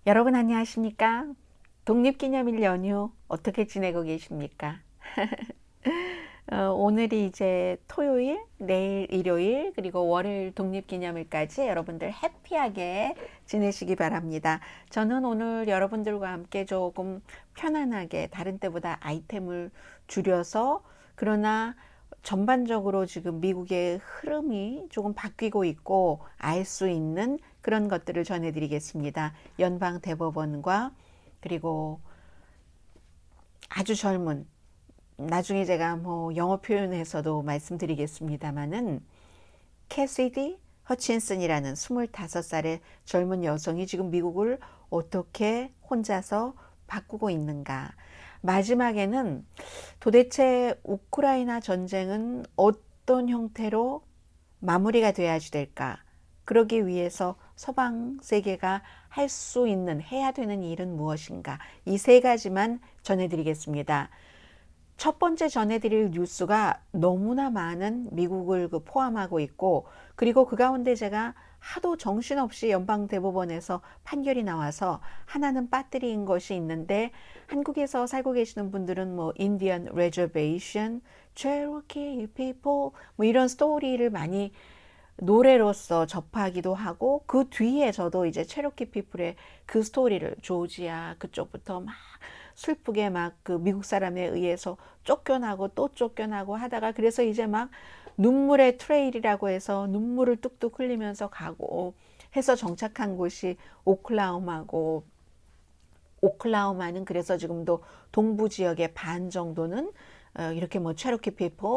여러분 안녕하십니까? 독립기념일 연휴 어떻게 지내고 계십니까? 오늘이 이제 토요일, 내일 일요일, 그리고 월요일 독립기념일까지 여러분들 해피하게 지내시기 바랍니다. 저는 오늘 여러분들과 함께 조금 편안하게 다른 때보다 아이템을 줄여서 그러나 전반적으로 지금 미국의 흐름이 조금 바뀌고 있고 알 수 있는 그런 것들을 전해드리겠습니다. 연방 대법원과 그리고 아주 젊은 나중에 제가 뭐 영어 표현에서도 말씀드리겠습니다마는 캐시디 허친슨이라는 25살의 젊은 여성이 지금 미국을 어떻게 혼자서 바꾸고 있는가. 마지막에는 도대체 우크라이나 전쟁은 어떤 형태로 마무리가 돼야지 될까? 그러기 위해서 서방 세계가 할 수 있는, 해야 되는 일은 무엇인가? 이 세 가지만 전해드리겠습니다. 첫 번째 전해드릴 뉴스가 너무나 많은 미국을 포함하고 있고, 그리고 그 가운데 제가 하도 정신없이 연방대법원에서 판결이 나와서 하나는 빠뜨린 것이 있는데, 한국에서 살고 계시는 분들은 뭐 인디언 레저베이션, 체로키 피플 뭐 이런 스토리를 많이 노래로서 접하기도 하고, 그 뒤에 저도 이제 체로키 피플의 그 스토리를 조지아 그쪽부터 막 슬프게 막 그 미국 사람에 의해서 쫓겨나고 또 쫓겨나고 하다가, 그래서 이제 막 눈물의 트레일이라고 해서 눈물을 뚝뚝 흘리면서 가고 해서 정착한 곳이 오클라호마고, 오클라호마는 그래서 지금도 동부 지역의 반 정도는 이렇게 뭐 체로키 피플,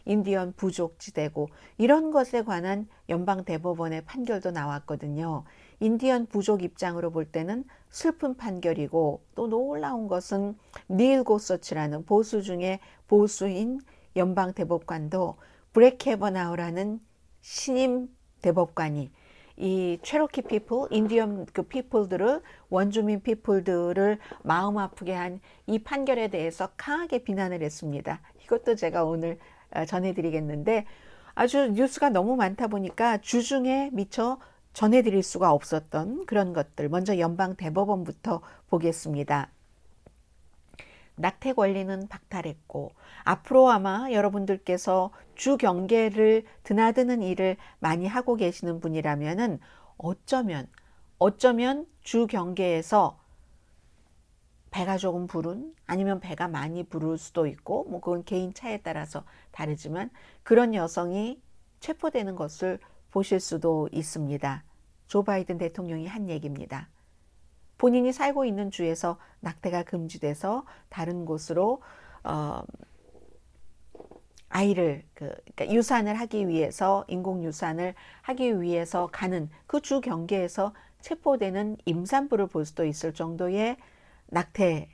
인디언 부족지대고, 이런 것에 관한 연방 대법원의 판결도 나왔거든요. 인디언 부족 입장으로 볼 때는 슬픈 판결이고, 또 놀라운 것은 닐 고서치라는 보수 중에 보수인 연방 대법관도 브렉 캐버나우라는 신임 대법관이 이 체로키 피플, 인디언 그 피플들을, 원주민 피플들을 마음 아프게 한 이 판결에 대해서 강하게 비난을 했습니다. 이것도 제가 오늘 전해드리겠는데, 아주 뉴스가 너무 많다 보니까 주중에 미처 전해드릴 수가 없었던 그런 것들, 먼저 연방 대법원부터 보겠습니다. 낙태 권리는 박탈했고, 앞으로 아마 여러분들께서 주 경계를 드나드는 일을 많이 하고 계시는 분이라면은 어쩌면 주 경계에서 배가 조금 부른, 아니면 배가 많이 부를 수도 있고, 뭐 그건 개인 차에 따라서 다르지만 그런 여성이 체포되는 것을 보실 수도 있습니다. 조 바이든 대통령이 한 얘기입니다. 본인이 살고 있는 주에서 낙태가 금지돼서 다른 곳으로 아이를 그러니까 유산을 하기 위해서, 인공 유산을 하기 위해서 가는 그 주 경계에서 체포되는 임산부를 볼 수도 있을 정도의 낙태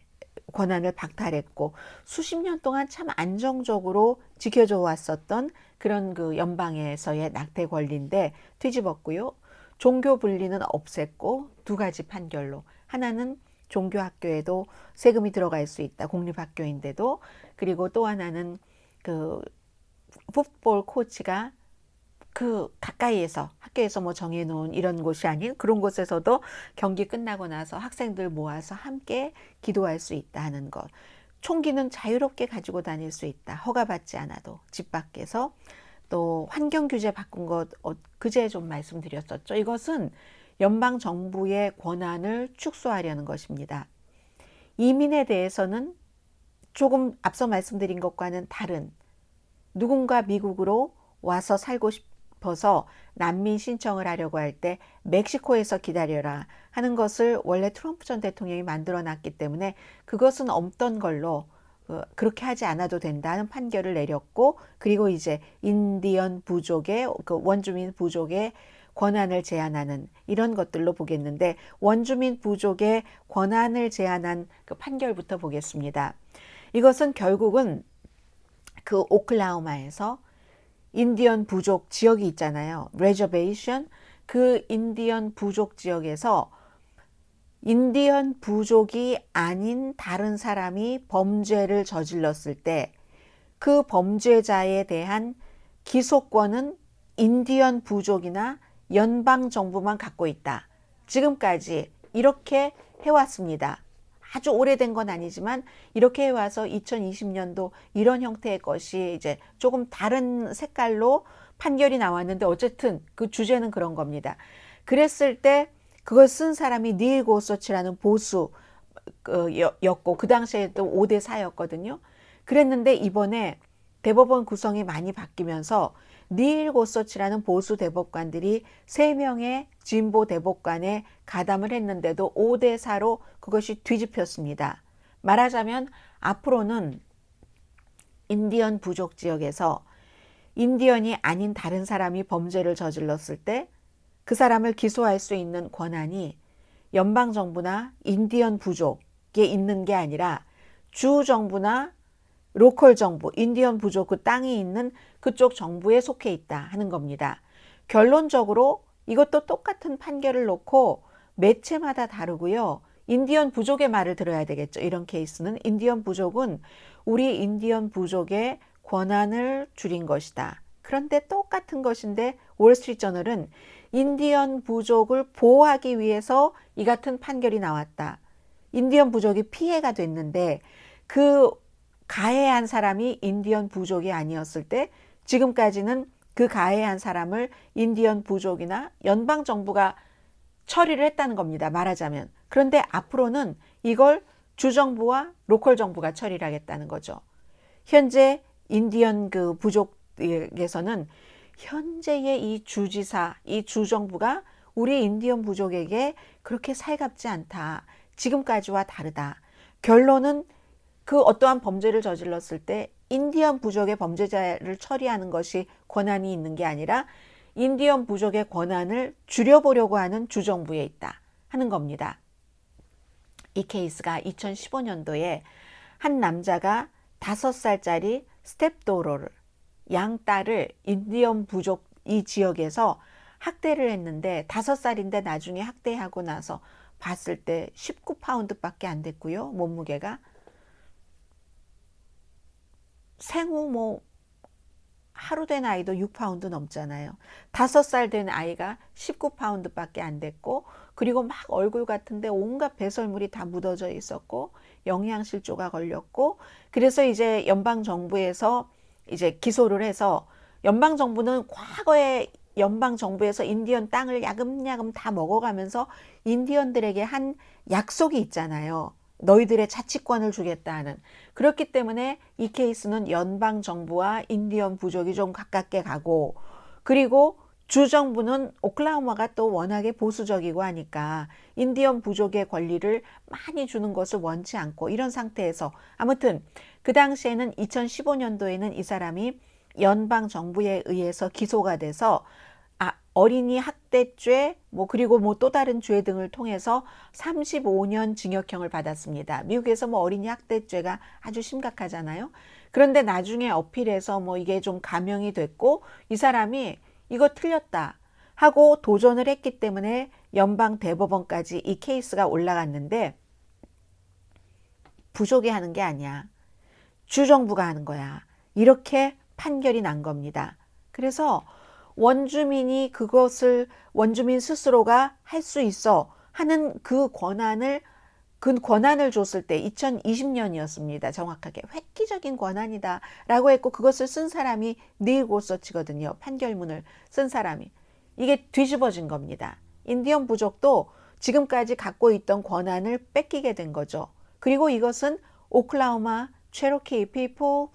권한을 박탈했고, 수십 년 동안 참 안정적으로 지켜져 왔었던 그런 그 연방에서의 낙태 권리인데 뒤집었고요. 종교 분리는 없앴고, 두 가지 판결로, 하나는 종교 학교에도 세금이 들어갈 수 있다, 공립학교인데도. 그리고 또 하나는 그 풋볼 코치가 그 가까이에서 학교에서 뭐 정해놓은 이런 곳이 아닌 그런 곳에서도 경기 끝나고 나서 학생들 모아서 함께 기도할 수 있다 하는 것. 총기는 자유롭게 가지고 다닐 수 있다, 허가받지 않아도 집 밖에서. 또 환경 규제 바꾼 것 그제 좀 말씀드렸었죠. 이것은 연방 정부의 권한을 축소하려는 것입니다. 이민에 대해서는 조금 앞서 말씀드린 것과는 다른, 누군가 미국으로 와서 살고 싶어서 난민 신청을 하려고 할 때 멕시코에서 기다려라 하는 것을 원래 트럼프 전 대통령이 만들어 놨기 때문에 그것은 없던 걸로 그렇게 하지 않아도 된다는 판결을 내렸고, 그리고 이제 인디언 부족의 그 원주민 부족의 권한을 제한하는 이런 것들로 보겠는데, 원주민 부족의 권한을 제한한 그 판결부터 보겠습니다. 이것은 결국은 그 오클라호마에서 인디언 부족 지역이 있잖아요. 레저베이션. 그 인디언 부족 지역에서 인디언 부족이 아닌 다른 사람이 범죄를 저질렀을 때 그 범죄자에 대한 기소권은 인디언 부족이나 연방 정부만 갖고 있다. 지금까지 이렇게 해왔습니다. 아주 오래된 건 아니지만 이렇게 해와서 2020년도 이런 형태의 것이 이제 조금 다른 색깔로 판결이 나왔는데 어쨌든 그 주제는 그런 겁니다. 그랬을 때 그걸 쓴 사람이 닐 고서치라는 보수였고 그 당시에도 5대 4였거든요. 그랬는데 이번에 대법원 구성이 많이 바뀌면서 닐 고서치라는 보수 대법관들이 3명의 진보 대법관에 가담을 했는데도 5대 4로 그것이 뒤집혔습니다. 말하자면 앞으로는 인디언 부족 지역에서 인디언이 아닌 다른 사람이 범죄를 저질렀을 때 그 사람을 기소할 수 있는 권한이 연방정부나 인디언 부족에 있는 게 아니라 주정부나 로컬 정부, 인디언 부족 그 땅이 있는 그쪽 정부에 속해 있다 하는 겁니다. 결론적으로 이것도 똑같은 판결을 놓고 매체마다 다르고요. 인디언 부족의 말을 들어야 되겠죠. 이런 케이스는 인디언 부족은 우리 인디언 부족의 권한을 줄인 것이다. 그런데 똑같은 것인데 월스트리트저널은 인디언 부족을 보호하기 위해서 이 같은 판결이 나왔다. 인디언 부족이 피해가 됐는데 그 가해한 사람이 인디언 부족이 아니었을 때 지금까지는 그 가해한 사람을 인디언 부족이나 연방정부가 처리를 했다는 겁니다. 말하자면. 그런데 앞으로는 이걸 주정부와 로컬 정부가 처리를 하겠다는 거죠. 현재 인디언 그 부족에서는 현재의 이 주지사, 이 주정부가 우리 인디언 부족에게 그렇게 살갑지 않다. 지금까지와 다르다. 결론은 그 어떠한 범죄를 저질렀을 때 인디언 부족의 범죄자를 처리하는 것이 권한이 있는 게 아니라 인디언 부족의 권한을 줄여보려고 하는 주정부에 있다 하는 겁니다. 이 케이스가 2015년도에 한 남자가 5살짜리 스텝도러를 양딸을 인디언 부족 이 지역에서 학대를 했는데 5살인데 나중에 학대하고 나서 봤을 때 19파운드밖에 안 됐고요. 몸무게가 생후 뭐 하루 된 아이도 6파운드 넘잖아요. 5살 된 아이가 19파운드밖에 안 됐고 그리고 막 얼굴 같은데 온갖 배설물이 다 묻어져 있었고 영양실조가 걸렸고 그래서 이제 연방정부에서 이제 기소를 해서 연방정부는 과거에 연방정부에서 인디언 땅을 야금야금 다 먹어가면서 인디언들에게 한 약속이 있잖아요. 너희들의 자치권을 주겠다는. 그렇기 때문에 이 케이스는 연방정부와 인디언 부족이 좀 가깝게 가고 그리고 주정부는 오클라호마가 또 워낙에 보수적이고 하니까 인디언 부족의 권리를 많이 주는 것을 원치 않고 이런 상태에서 아무튼 그 당시에는 2015년도에는 이 사람이 연방정부에 의해서 기소가 돼서 어린이 학대죄 그리고 또 다른 죄 등을 통해서 35년 징역형을 받았습니다. 미국에서 어린이 학대죄가 아주 심각하잖아요. 그런데 나중에 어필해서 이게 좀 감형이 됐고 이 사람이 이거 틀렸다 하고 도전을 했기 때문에 연방 대법원까지 이 케이스가 올라갔는데 부족이 하는 게 아니야. 주정부가 하는 거야. 이렇게 판결이 난 겁니다. 그래서 원주민이 그것을 원주민 스스로가 할 수 있어 하는 그 권한을 줬을 때 2020년이었습니다. 정확하게 획기적인 권한이다 라고 했고 그것을 쓴 사람이 닐 고서치거든요. 판결문을 쓴 사람이. 이게 뒤집어진 겁니다. 인디언 부족도 지금까지 갖고 있던 권한을 뺏기게 된 거죠. 그리고 이것은 오클라호마, 체로키 피플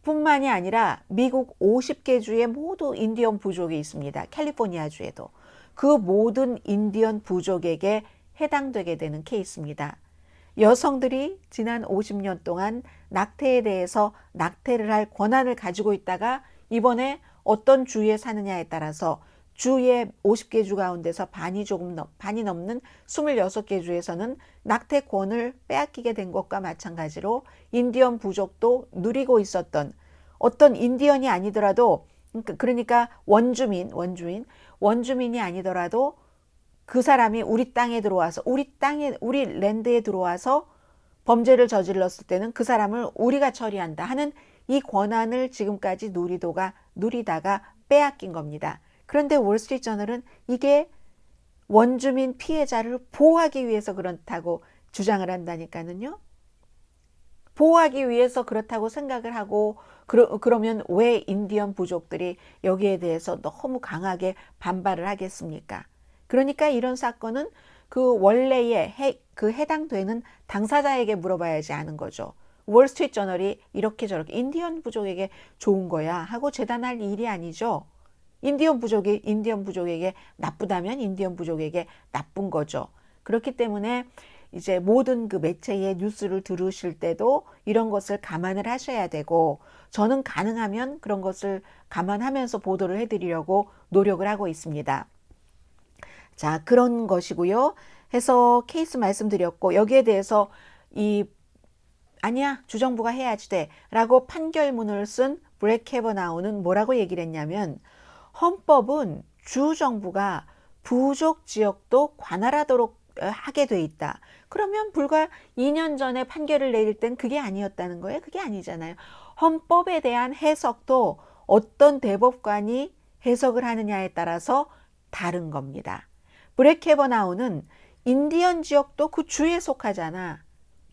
뿐만이 아니라 미국 50개 주에 모두 인디언 부족이 있습니다. 캘리포니아 주에도. 그 모든 인디언 부족에게 해당되게 되는 케이스입니다. 여성들이 지난 50년 동안 낙태에 대해서 낙태를 할 권한을 가지고 있다가 이번에 어떤 주에 사느냐에 따라서 주의 50개 주 가운데서 반이 넘는 26개 주에서는 낙태권을 빼앗기게 된 것과 마찬가지로 인디언 부족도 누리고 있었던 어떤 인디언이 아니더라도 그러니까 원주민이 아니더라도 그 사람이 우리 땅에 들어와서 우리 랜드에 들어와서 범죄를 저질렀을 때는 그 사람을 우리가 처리한다 하는 이 권한을 지금까지 누리다가 빼앗긴 겁니다. 그런데 월스트리트저널은 이게 원주민 피해자를 보호하기 위해서 그렇다고 주장을 한다니까는요. 보호하기 위해서 그렇다고 생각을 하고 그러면 왜 인디언 부족들이 여기에 대해서 너무 강하게 반발을 하겠습니까? 그러니까 이런 사건은 그 원래의 그 해당되는 당사자에게 물어봐야지 하는 거죠. 월스트리트 저널이 이렇게 저렇게 인디언 부족에게 좋은 거야 하고 재단할 일이 아니죠. 인디언 부족에게 나쁘다면 인디언 부족에게 나쁜 거죠. 그렇기 때문에 이제 모든 그 매체의 뉴스를 들으실 때도 이런 것을 감안을 하셔야 되고, 저는 가능하면 그런 것을 감안하면서 보도를 해드리려고 노력을 하고 있습니다. 자, 그런 것이고요. 해서 케이스 말씀드렸고, 여기에 대해서 아니야, 주정부가 해야지 돼 라고 판결문을 쓴 브렛 캐버나우는 뭐라고 얘기를 했냐면, 헌법은 주정부가 부족 지역도 관할하도록 하게 돼 있다. 그러면 불과 2년 전에 판결을 내릴 땐 그게 아니었다는 거예요. 그게 아니잖아요. 헌법에 대한 해석도 어떤 대법관이 해석을 하느냐에 따라서 다른 겁니다. 브렛 캐버나우는 인디언 지역도 그 주에 속하잖아.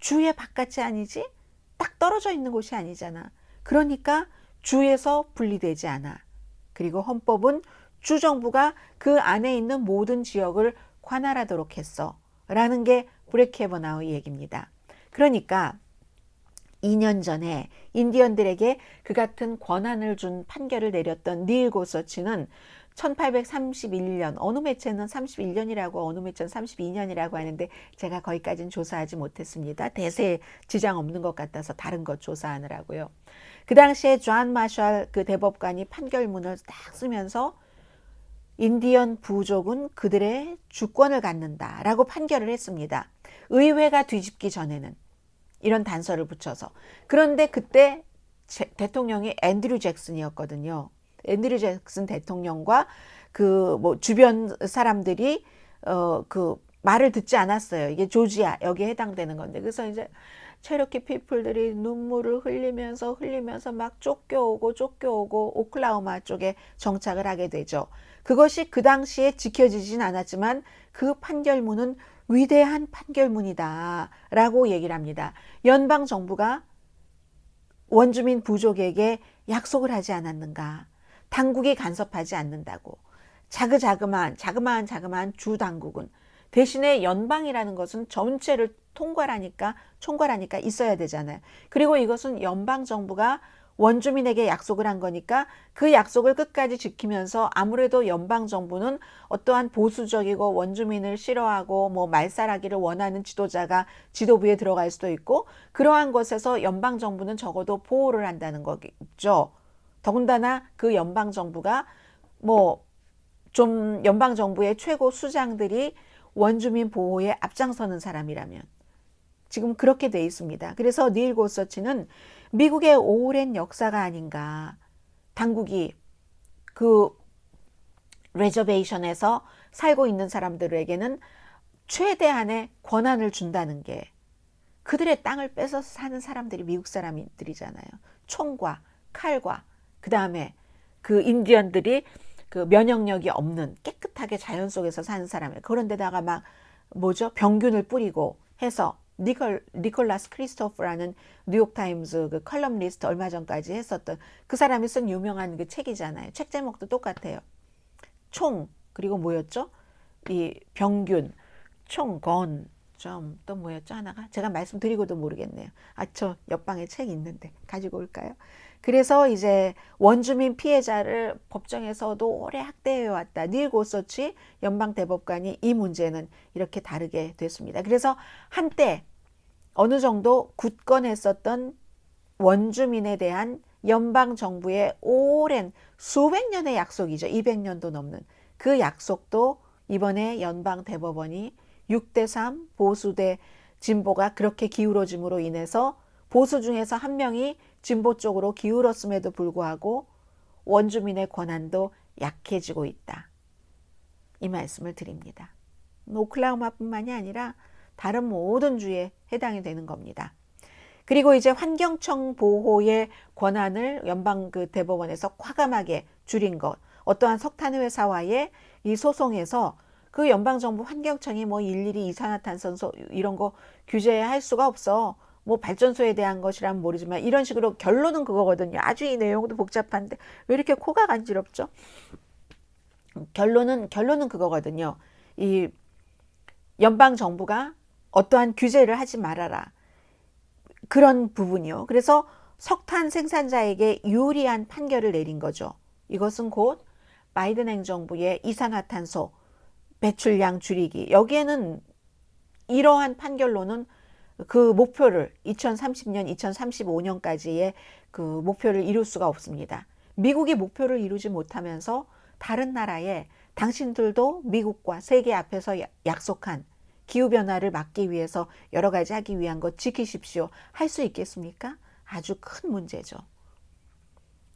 주의 바깥이 아니지? 딱 떨어져 있는 곳이 아니잖아. 그러니까 주에서 분리되지 않아. 그리고 헌법은 주정부가 그 안에 있는 모든 지역을 관할하도록 했어 라는 게 브렛 캐버나우의 얘기입니다. 그러니까 2년 전에 인디언들에게 그 같은 권한을 준 판결을 내렸던 닐 고서치는 1831년, 어느 매체는 31년이라고 어느 매체는 32년이라고 하는데 제가 거기까지는 조사하지 못했습니다. 대세 지장 없는 것 같아서 다른 것 조사하느라고요. 그 당시에 존 마샬 그 대법관이 판결문을 딱 쓰면서 인디언 부족은 그들의 주권을 갖는다라고 판결을 했습니다. 의회가 뒤집기 전에는 이런 단서를 붙여서. 그런데 그때 대통령이 앤드류 잭슨이었거든요. 앤드류 잭슨 대통령과 그 뭐 주변 사람들이 그 말을 듣지 않았어요. 이게 조지아 여기에 해당되는 건데. 그래서 이제 체로키 피플들이 눈물을 흘리면서 막 쫓겨오고 오클라호마 쪽에 정착을 하게 되죠. 그것이 그 당시에 지켜지진 않았지만 그 판결문은 위대한 판결문이다 라고 얘기를 합니다. 연방 정부가 원주민 부족에게 약속을 하지 않았는가. 당국이 간섭하지 않는다고. 자그마한 주 당국은 대신에 연방이라는 것은 전체를 총괄하니까 있어야 되잖아요. 그리고 이것은 연방 정부가 원주민에게 약속을 한 거니까 그 약속을 끝까지 지키면서 아무래도 연방 정부는 어떠한 보수적이고 원주민을 싫어하고 뭐 말살하기를 원하는 지도자가 지도부에 들어갈 수도 있고, 그러한 것에서 연방 정부는 적어도 보호를 한다는 거겠죠. 더군다나 그 연방 정부가 뭐 좀 연방 정부의 최고 수장들이 원주민 보호에 앞장서는 사람이라면, 지금 그렇게 돼 있습니다. 그래서 닐 고서치는 미국의 오랜 역사가 아닌가. 당국이 그 레저베이션에서 살고 있는 사람들에게는 최대한의 권한을 준다는 게, 그들의 땅을 뺏어서 사는 사람들이 미국 사람들이잖아요. 총과 칼과 그 다음에 그 인디언들이 그 면역력이 없는 깨끗하게 자연 속에서 사는 사람이에요. 그런데다가 막 병균을 뿌리고 해서 니콜라스 크리스토프라는 뉴욕타임즈 그 컬럼리스트 얼마 전까지 했었던 그 사람이 쓴 유명한 그 책이잖아요. 책 제목도 똑같아요. 총, 그리고 뭐였죠? 이 병균, 총, 건, 또 뭐였죠? 하나가? 제가 말씀드리고도 모르겠네요. 저 옆방에 책이 있는데 가지고 올까요? 그래서 이제 원주민 피해자를 법정에서도 오래 학대해 왔다. 닐 고서치 연방 대법관이 이 문제는 이렇게 다르게 됐습니다. 그래서 한때 어느 정도 굳건했었던 원주민에 대한 연방 정부의 오랜 수백 년의 약속이죠. 200년도 넘는 그 약속도 이번에 연방 대법원이 6대3 보수 대 진보가 그렇게 기울어짐으로 인해서 보수 중에서 한 명이 진보 쪽으로 기울었음에도 불구하고 원주민의 권한도 약해지고 있다. 이 말씀을 드립니다. 오클라호마뿐만이 아니라 다른 모든 주에 해당이 되는 겁니다. 그리고 이제 환경청 보호의 권한을 연방 그 대법원에서 과감하게 줄인 것. 어떠한 석탄 회사와의 이 소송에서 그 연방정부 환경청이 뭐 일일이 이산화탄소 이런 거 규제할 수가 없어. 뭐 발전소에 대한 것이라면 모르지만 이런 식으로 결론은 그거거든요. 아주 이 내용도 복잡한데 왜 이렇게 코가 간지럽죠? 결론은 그거거든요. 이 연방 정부가 어떠한 규제를 하지 말아라. 그런 부분이요. 그래서 석탄 생산자에게 유리한 판결을 내린 거죠. 이것은 곧 바이든 행정부의 이산화탄소 배출량 줄이기. 여기에는 이러한 판결로는 그 목표를 2030년, 2035년까지의 그 목표를 이룰 수가 없습니다. 미국이 목표를 이루지 못하면서 다른 나라에 당신들도 미국과 세계 앞에서 약속한 기후변화를 막기 위해서 여러 가지 하기 위한 것 지키십시오. 할 수 있겠습니까? 아주 큰 문제죠.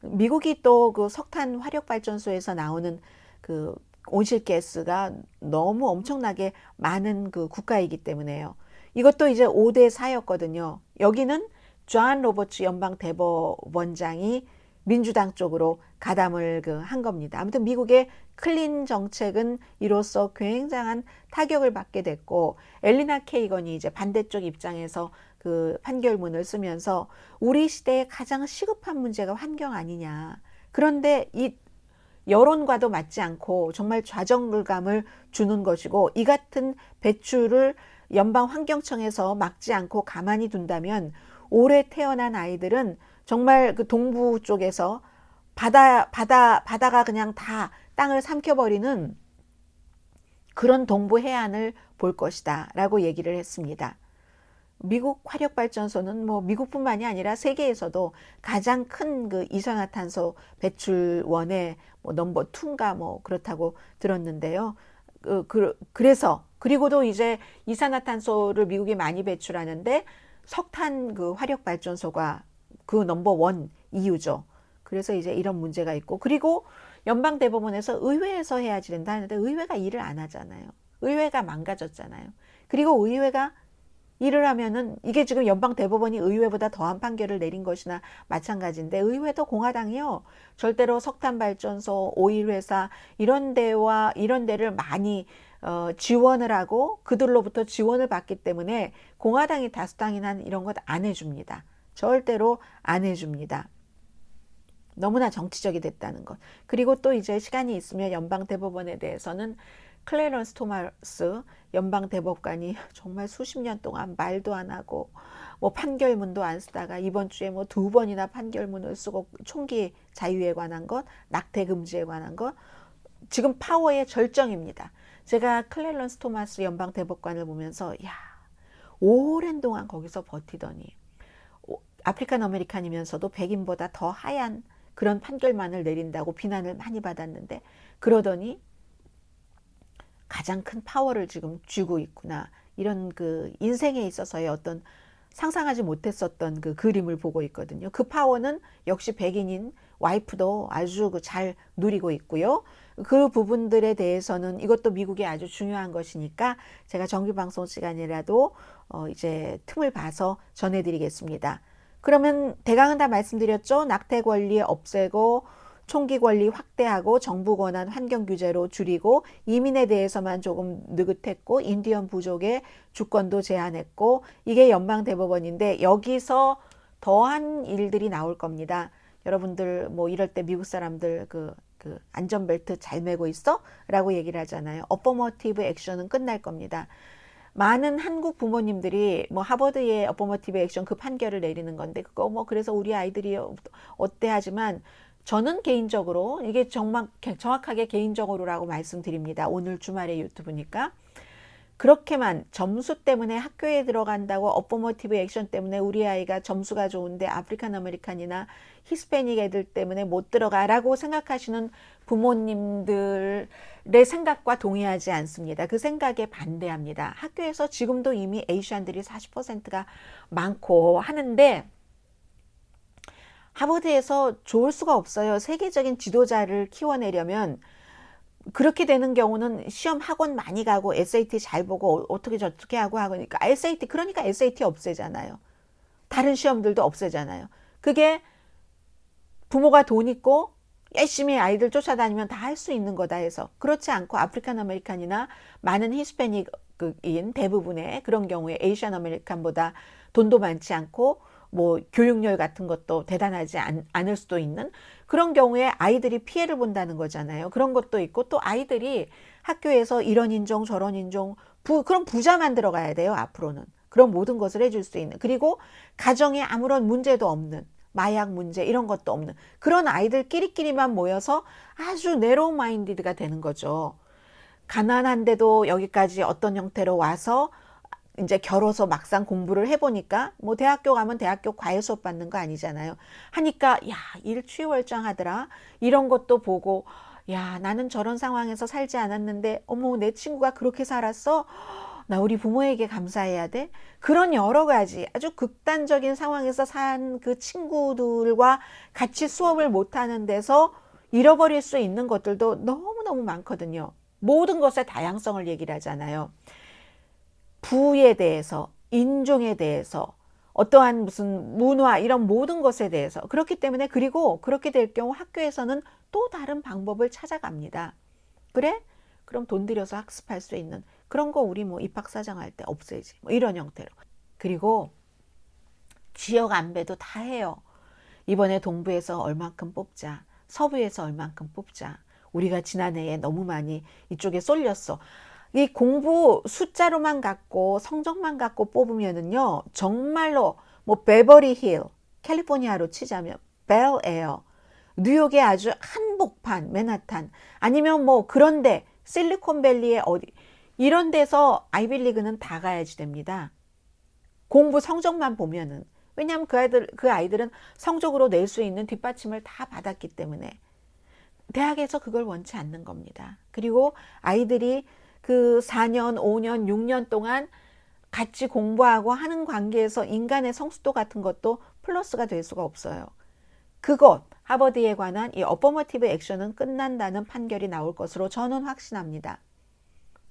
미국이 또 그 석탄 화력발전소에서 나오는 그 온실가스가 너무 엄청나게 많은 그 국가이기 때문에요. 이것도 이제 5대 4였거든요. 여기는 존 로버츠 연방 대법원장이 민주당 쪽으로 가담을 한 겁니다. 아무튼 미국의 클린 정책은 이로써 굉장한 타격을 받게 됐고, 엘리나 케이건이 이제 반대쪽 입장에서 그 판결문을 쓰면서 우리 시대에 가장 시급한 문제가 환경 아니냐. 그런데 이 여론과도 맞지 않고 정말 좌절감을 주는 것이고, 이 같은 배출을 연방 환경청에서 막지 않고 가만히 둔다면 올해 태어난 아이들은 정말 그 동부 쪽에서 바다가 그냥 다 땅을 삼켜버리는 그런 동부 해안을 볼 것이다 라고 얘기를 했습니다. 미국 화력발전소는 뭐 미국뿐만이 아니라 세계에서도 가장 큰 그 이산화탄소 배출원의 뭐 넘버 2인가 뭐 그렇다고 들었는데요. 그래서 그리고도 이제 이산화탄소를 미국이 많이 배출하는데 석탄 그 화력발전소가 그 넘버 1 이유죠. 그래서 이제 이런 문제가 있고, 그리고 연방대법원에서 의회에서 해야지 된다 하는데 의회가 일을 안 하잖아요. 의회가 망가졌잖아요. 그리고 의회가 일을 하면은 이게 지금 연방대법원이 의회보다 더한 판결을 내린 것이나 마찬가지인데, 의회도 공화당이요. 절대로 석탄발전소, 오일회사 이런 데를 많이 지원을 하고 그들로부터 지원을 받기 때문에 공화당이 다수당이 난 이런 것 안 해줍니다. 절대로 안 해줍니다. 너무나 정치적이 됐다는 것. 그리고 또 이제 시간이 있으면 연방대법원에 대해서는 클래런스 토마스 연방대법관이 정말 수십 년 동안 말도 안 하고 뭐 판결문도 안 쓰다가 이번 주에 뭐 2번이나 판결문을 쓰고 총기 자유에 관한 것, 낙태 금지에 관한 것, 지금 파워의 절정입니다. 제가 클래런스 토마스 연방대법관을 보면서 야, 오랜 동안 거기서 버티더니 아프리칸 아메리칸이면서도 백인보다 더 하얀 그런 판결만을 내린다고 비난을 많이 받았는데, 그러더니 가장 큰 파워를 지금 쥐고 있구나. 이런 그 인생에 있어서의 어떤 상상하지 못했었던 그 그림을 보고 있거든요. 그 파워는 역시 백인인 와이프도 아주 잘 누리고 있고요. 그 부분들에 대해서는 이것도 미국에 아주 중요한 것이니까 제가 정규방송 시간이라도 이제 틈을 봐서 전해드리겠습니다. 그러면 대강은 다 말씀드렸죠. 낙태 권리 없애고 총기 권리 확대하고 정부 권한 환경 규제로 줄이고 이민에 대해서만 조금 느긋했고 인디언 부족의 주권도 제한했고, 이게 연방대법원인데 여기서 더한 일들이 나올 겁니다. 여러분들 뭐 이럴 때 미국 사람들 그 안전벨트 잘 매고 있어? 라고 얘기를 하잖아요. 어퍼머티브 액션은 끝날 겁니다. 많은 한국 부모님들이 뭐 하버드의 어퍼머티브 액션 그 판결을 내리는 건데 그거 뭐 그래서 우리 아이들이 어때 하지만 저는 개인적으로 이게 정말 정확하게 개인적으로라고 말씀드립니다. 오늘 주말에 유튜브니까. 그렇게만 점수 때문에 학교에 들어간다고 어퍼머티브 액션 때문에 우리 아이가 점수가 좋은데 아프리칸 아메리칸이나 히스패닉 애들 때문에 못 들어가라고 생각하시는 부모님들의 생각과 동의하지 않습니다. 그 생각에 반대합니다. 학교에서 지금도 이미 에이시안들이 40%가 많고 하는데 하버드에서 좋을 수가 없어요. 세계적인 지도자를 키워내려면 그렇게 되는 경우는 시험 학원 많이 가고 SAT 잘 보고 어떻게 저렇게 하고 하니까 그러니까 SAT 없애잖아요. 다른 시험들도 없애잖아요. 그게 부모가 돈 있고 열심히 아이들 쫓아다니면 다 할 수 있는 거다 해서. 그렇지 않고 아프리칸 아메리칸이나 많은 히스패닉인 대부분의 그런 경우에 에이시안 아메리칸보다 돈도 많지 않고 뭐 교육열 같은 것도 대단하지 않을 수도 있는 그런 경우에 아이들이 피해를 본다는 거잖아요. 그런 것도 있고 또 아이들이 학교에서 이런 인종 저런 인종 그런 부자 만들어 가야 돼요. 앞으로는 그런 모든 것을 해줄 수 있는, 그리고 가정에 아무런 문제도 없는, 마약 문제 이런 것도 없는 그런 아이들끼리만 모여서 아주 내로우 마인디드가 되는 거죠. 가난한데도 여기까지 어떤 형태로 와서 이제 결혼해서 막상 공부를 해보니까 뭐 대학교 가면 대학교 과외 수업 받는 거 아니잖아요. 하니까 야, 일취월장하더라. 이런 것도 보고 야, 나는 저런 상황에서 살지 않았는데 어머, 내 친구가 그렇게 살았어? 나 우리 부모에게 감사해야 돼? 그런 여러 가지 아주 극단적인 상황에서 산 그 친구들과 같이 수업을 못하는 데서 잃어버릴 수 있는 것들도 너무너무 많거든요. 모든 것의 다양성을 얘기를 하잖아요. 부에 대해서, 인종에 대해서, 어떠한 무슨 문화 이런 모든 것에 대해서. 그렇기 때문에, 그리고 그렇게 될 경우 학교에서는 또 다른 방법을 찾아갑니다. 그래? 그럼 돈 들여서 학습할 수 있는 그런 거 우리 뭐 입학사정 할 때 없애지, 뭐 이런 형태로. 그리고 지역 안배도 다 해요. 이번에 동부에서 얼만큼 뽑자, 서부에서 얼만큼 뽑자. 우리가 지난해에 너무 많이 이쪽에 쏠렸어. 이 공부 숫자로만 갖고 성적만 갖고 뽑으면은요, 정말로 뭐 베버리 힐, 캘리포니아로 치자면 벨에어, 뉴욕의 아주 한복판 맨하탄, 아니면 뭐 그런데 실리콘밸리의 어디 이런 데서 아이빌리그는 다 가야지 됩니다. 공부 성적만 보면은. 왜냐하면 그 아이들은 성적으로 낼 수 있는 뒷받침을 다 받았기 때문에 대학에서 그걸 원치 않는 겁니다. 그리고 아이들이 그 4년, 5년, 6년 동안 같이 공부하고 하는 관계에서 인간의 성숙도 같은 것도 플러스가 될 수가 없어요. 그것, 하버드에 관한 이 어퍼머티브 액션은 끝난다는 판결이 나올 것으로 저는 확신합니다.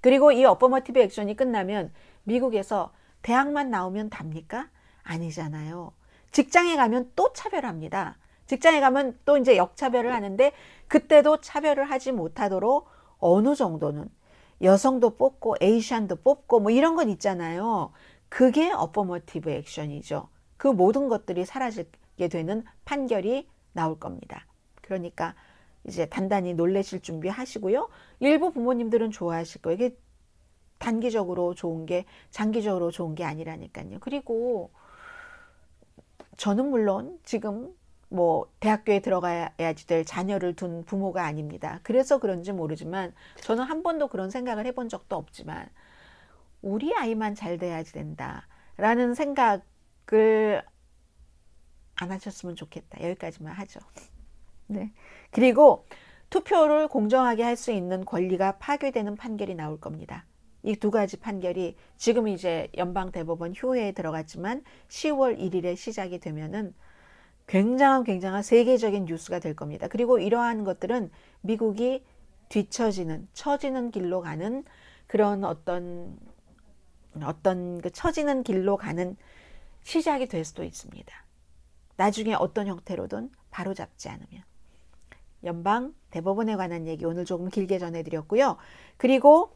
그리고 이 어퍼머티브 액션이 끝나면 미국에서 대학만 나오면 답니까? 아니잖아요. 직장에 가면 또 차별합니다. 직장에 가면 또 이제 역차별을 하는데 그때도 차별을 하지 못하도록 어느 정도는 여성도 뽑고 에이시안도 뽑고 뭐 이런 건 있잖아요. 그게 어퍼머티브 액션이죠. 그 모든 것들이 사라지게 되는 판결이 나올 겁니다. 그러니까 이제 단단히 놀라실 준비하시고요. 일부 부모님들은 좋아하실 거예요. 이게 단기적으로 좋은 게 장기적으로 좋은 게 아니라니까요. 그리고 저는 물론 지금 뭐 대학교에 들어가야지 될 자녀를 둔 부모가 아닙니다. 그래서 그런지 모르지만 저는 한 번도 그런 생각을 해본 적도 없지만 우리 아이만 잘 돼야지 된다라는 생각을 안 하셨으면 좋겠다. 여기까지만 하죠. 네. 그리고 투표를 공정하게 할 수 있는 권리가 파괴되는 판결이 나올 겁니다. 이 두 가지 판결이 지금 이제 연방대법원 휴회에 들어갔지만 10월 1일에 시작이 되면은 굉장한 세계적인 뉴스가 될 겁니다. 그리고 이러한 것들은 미국이 처지는 길로 가는 그런 어떤 그 처지는 길로 가는 시작이 될 수도 있습니다. 나중에 어떤 형태로든 바로잡지 않으면. 연방 대법원에 관한 얘기 오늘 조금 길게 전해드렸고요. 그리고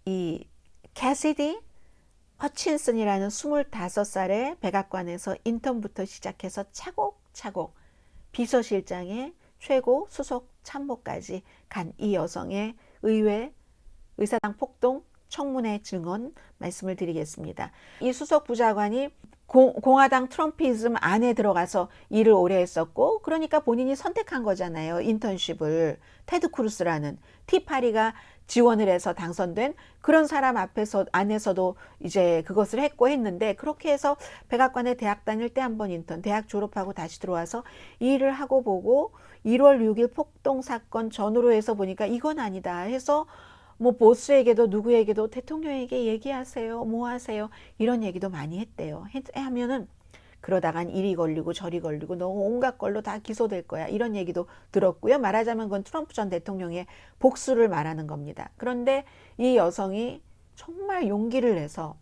이 캐시디 허친슨이라는 25살의 백악관에서 인턴부터 시작해서 차곡차곡 비서실장의 최고 수석 참모까지 간 이 여성의 의회 의사당 폭동 청문회 증언 말씀을 드리겠습니다. 이 수석 부자관이 공화당 트럼피즘 안에 들어가서 일을 오래 했었고, 그러니까 본인이 선택한 거잖아요. 인턴십을. 테드 크루스라는 티파리가 지원을 해서 당선된 그런 사람 안에서도 이제 그것을 했는데, 그렇게 해서 백악관에 대학 다닐 때 한 번 인턴, 대학 졸업하고 다시 들어와서 일을 하고 보고 1월 6일 폭동 사건 전후로 해서 보니까 이건 아니다 해서 뭐 보스에게도 누구에게도 대통령에게 얘기하세요, 뭐 하세요, 이런 얘기도 많이 했대요. 하면은 그러다간 이리 걸리고 저리 걸리고 너 온갖 걸로 다 기소될 거야, 이런 얘기도 들었고요. 말하자면 그건 트럼프 전 대통령의 복수를 말하는 겁니다. 그런데 이 여성이 정말 용기를 내서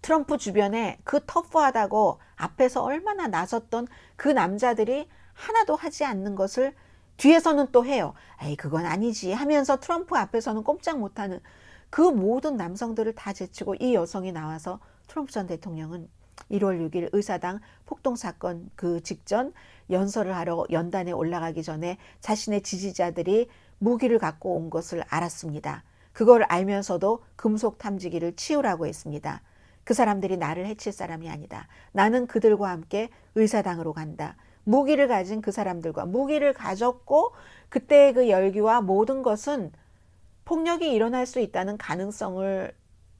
트럼프 주변에 그 터프하다고 앞에서 얼마나 나섰던 그 남자들이 하나도 하지 않는 것을 뒤에서는 또 해요. 에이, 그건 아니지 하면서 트럼프 앞에서는 꼼짝 못하는 그 모든 남성들을 다 제치고 이 여성이 나와서 트럼프 전 대통령은 1월 6일 의사당 폭동사건 그 직전 연설을 하러 연단에 올라가기 전에 자신의 지지자들이 무기를 갖고 온 것을 알았습니다. 그걸 알면서도 금속 탐지기를 치우라고 했습니다. 그 사람들이 나를 해칠 사람이 아니다. 나는 그들과 함께 의사당으로 간다. 무기를 가진 그 사람들과 무기를 가졌고 그때의 그 열기와 모든 것은 폭력이 일어날 수 있다는 가능성을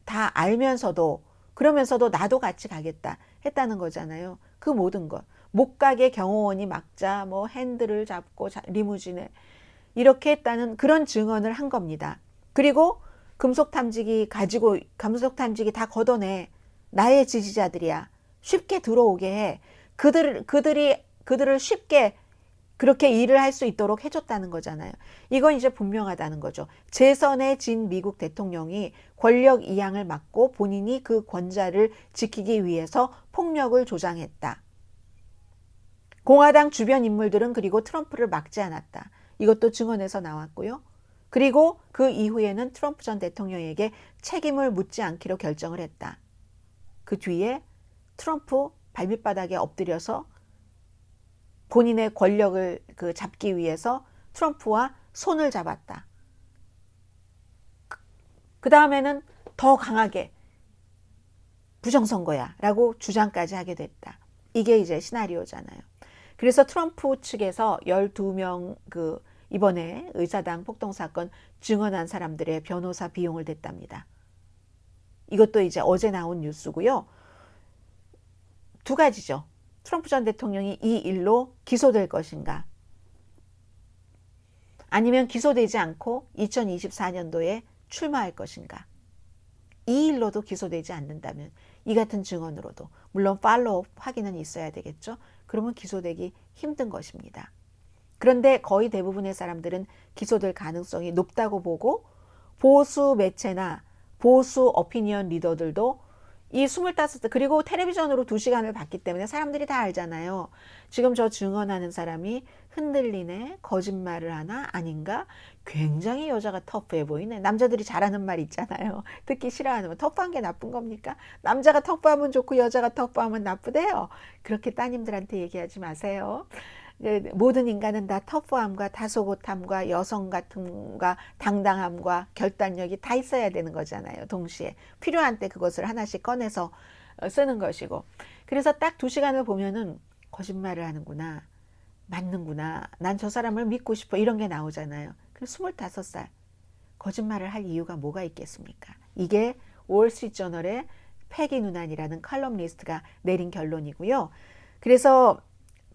다 알면서도 그러면서도 나도 같이 가겠다 했다는 거잖아요. 그 모든 것. 못 가게 경호원이 막자 뭐 핸들을 잡고 리무진에 이렇게 했다는 그런 증언을 한 겁니다. 그리고 금속 탐지기 다 걷어내. 나의 지지자들이야. 쉽게 들어오게 해. 그들을 쉽게 그렇게 일을 할 수 있도록 해줬다는 거잖아요. 이건 이제 분명하다는 거죠. 재선에 진 미국 대통령이 권력 이양을 막고 본인이 그 권좌를 지키기 위해서 폭력을 조장했다. 공화당 주변 인물들은 그리고 트럼프를 막지 않았다. 이것도 증언에서 나왔고요. 그리고 그 이후에는 트럼프 전 대통령에게 책임을 묻지 않기로 결정을 했다. 그 뒤에 트럼프 발밑바닥에 엎드려서 본인의 권력을 잡기 위해서 트럼프와 손을 잡았다. 그 다음에는 더 강하게 부정선거야 라고 주장까지 하게 됐다. 이게 이제 시나리오잖아요. 그래서 트럼프 측에서 12명 이번에 의사당 폭동사건 증언한 사람들의 변호사 비용을 댔답니다. 이것도 이제 어제 나온 뉴스고요. 두 가지죠. 트럼프 전 대통령이 이 일로 기소될 것인가? 아니면 기소되지 않고 2024년도에 출마할 것인가? 이 일로도 기소되지 않는다면 이 같은 증언으로도 물론 팔로우 확인은 있어야 되겠죠. 그러면 기소되기 힘든 것입니다. 그런데 거의 대부분의 사람들은 기소될 가능성이 높다고 보고 보수 매체나 보수 오피니언 리더들도 이 25대 그리고 텔레비전으로 2시간을 봤기 때문에 사람들이 다 알잖아요. 지금 저 증언하는 사람이 흔들리네, 거짓말을 하나 아닌가? 굉장히 여자가 터프해 보이네. 남자들이 잘하는 말 있잖아요. 듣기 싫어하는 말. 터프한 게 나쁜 겁니까? 남자가 터프하면 좋고 여자가 터프하면 나쁘대요. 그렇게 따님들한테 얘기하지 마세요. 모든 인간은 다 터프함과 다소곳함과 여성 같음과 당당함과 결단력이 다 있어야 되는 거잖아요. 동시에 필요한 때 그것을 하나씩 꺼내서 쓰는 것이고, 그래서 딱 2시간을 보면은 거짓말을 하는구나, 맞는구나, 난 저 사람을 믿고 싶어, 이런 게 나오잖아요. 그래서 25살 거짓말을 할 이유가 뭐가 있겠습니까? 이게 월스트리트저널의 패기 누난이라는 칼럼니스트가 내린 결론이고요. 그래서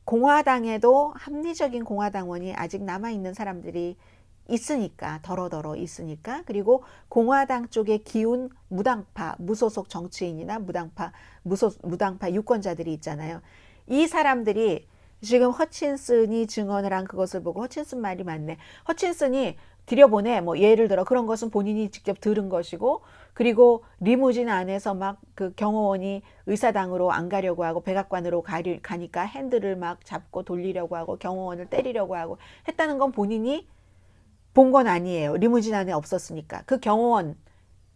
공화당에도 합리적인 공화당원이 아직 남아있는 사람들이 있으니까, 더러더러 있으니까, 그리고 공화당 쪽에 기운 무당파, 무소속 정치인이나 무당파 유권자들이 있잖아요. 이 사람들이 지금 허친슨이 증언을 한 그것을 보고, 허친슨 말이 맞네. 허친슨이 들여보내, 뭐 예를 들어 그런 것은 본인이 직접 들은 것이고, 그리고 리무진 안에서 막 그 경호원이 의사당으로 안 가려고 하고 백악관으로 가니까 핸들을 막 잡고 돌리려고 하고 경호원을 때리려고 하고 했다는 건 본인이 본 건 아니에요. 리무진 안에 없었으니까. 그 경호원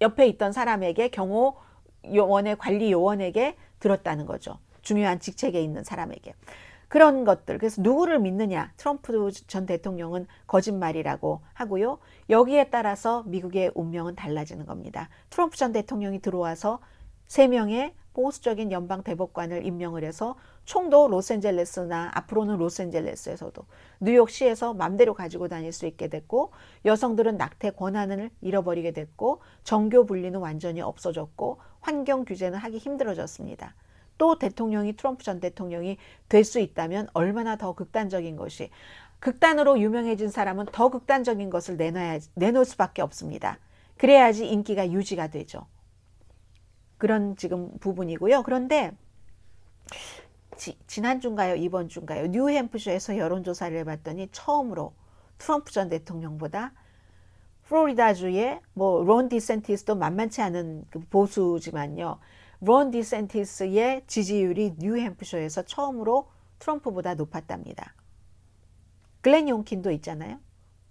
옆에 있던 사람에게, 경호원의 관리 요원에게 들었다는 거죠. 중요한 직책에 있는 사람에게. 그런 것들. 그래서 누구를 믿느냐? 트럼프 전 대통령은 거짓말이라고 하고요. 여기에 따라서 미국의 운명은 달라지는 겁니다. 트럼프 전 대통령이 들어와서 3명의 보수적인 연방 대법관을 임명을 해서 총도 로스앤젤레스나 앞으로는 로스앤젤레스에서도 뉴욕시에서 맘대로 가지고 다닐 수 있게 됐고, 여성들은 낙태 권한을 잃어버리게 됐고, 정교 분리는 완전히 없어졌고, 환경 규제는 하기 힘들어졌습니다. 또 트럼프 전 대통령이 될 수 있다면 얼마나 더 극단적인 것이, 극단으로 유명해진 사람은 더 극단적인 것을 내놓을 수밖에 없습니다. 그래야지 인기가 유지가 되죠. 그런 지금 부분이고요. 그런데 지난주인가요? 이번 주인가요? 뉴햄프셔에서 여론조사를 해봤더니 처음으로 트럼프 전 대통령보다 플로리다주의 론 디센티스도 만만치 않은 보수지만요. 론 디센티스의 지지율이 뉴햄프셔에서 처음으로 트럼프보다 높았답니다. 글렌 용킨도 있잖아요.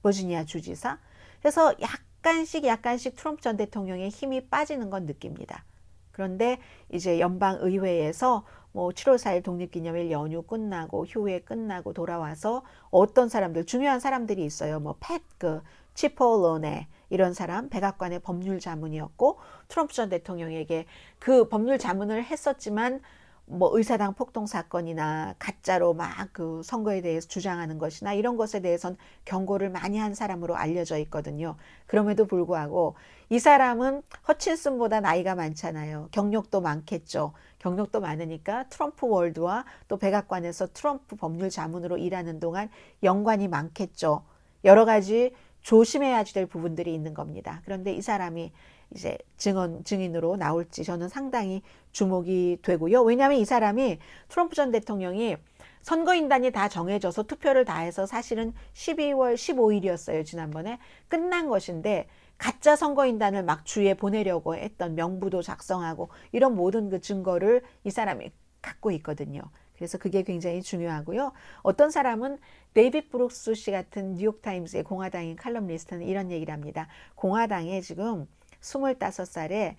버지니아 주지사. 그래서 약간씩 트럼프 전 대통령의 힘이 빠지는 건 느낍니다. 그런데 이제 연방의회에서 뭐 7월 4일 독립기념일 연휴 끝나고 휴회 끝나고 돌아와서 어떤 사람들, 중요한 사람들이 있어요. 뭐 팻 치폴로네 이런 사람, 백악관의 법률 자문이었고 트럼프 전 대통령에게 그 법률 자문을 했었지만 뭐 의사당 폭동 사건이나 가짜로 막 그 선거에 대해서 주장하는 것이나 이런 것에 대해선 경고를 많이 한 사람으로 알려져 있거든요. 그럼에도 불구하고 이 사람은 허친슨보다 나이가 많잖아요. 경력도 많겠죠. 경력도 많으니까 트럼프 월드와 또 백악관에서 트럼프 법률 자문으로 일하는 동안 연관이 많겠죠. 여러 가지 조심해야 될 부분들이 있는 겁니다. 그런데 이 사람이 이제 증인으로 나올지 저는 상당히 주목이 되고요. 왜냐하면 이 사람이 트럼프 전 대통령이 선거인단이 다 정해져서 투표를 다 해서 사실은 12월 15일이었어요. 지난번에 끝난 것인데 가짜 선거인단을 막 주위에 보내려고 했던 명부도 작성하고 이런 모든 그 증거를 이 사람이 갖고 있거든요. 그래서 그게 굉장히 중요하고요. 어떤 사람은 데이빗 브룩스 씨 같은 뉴욕타임스의 공화당인 칼럼니스트는 이런 얘기를 합니다. 공화당에 지금 25살에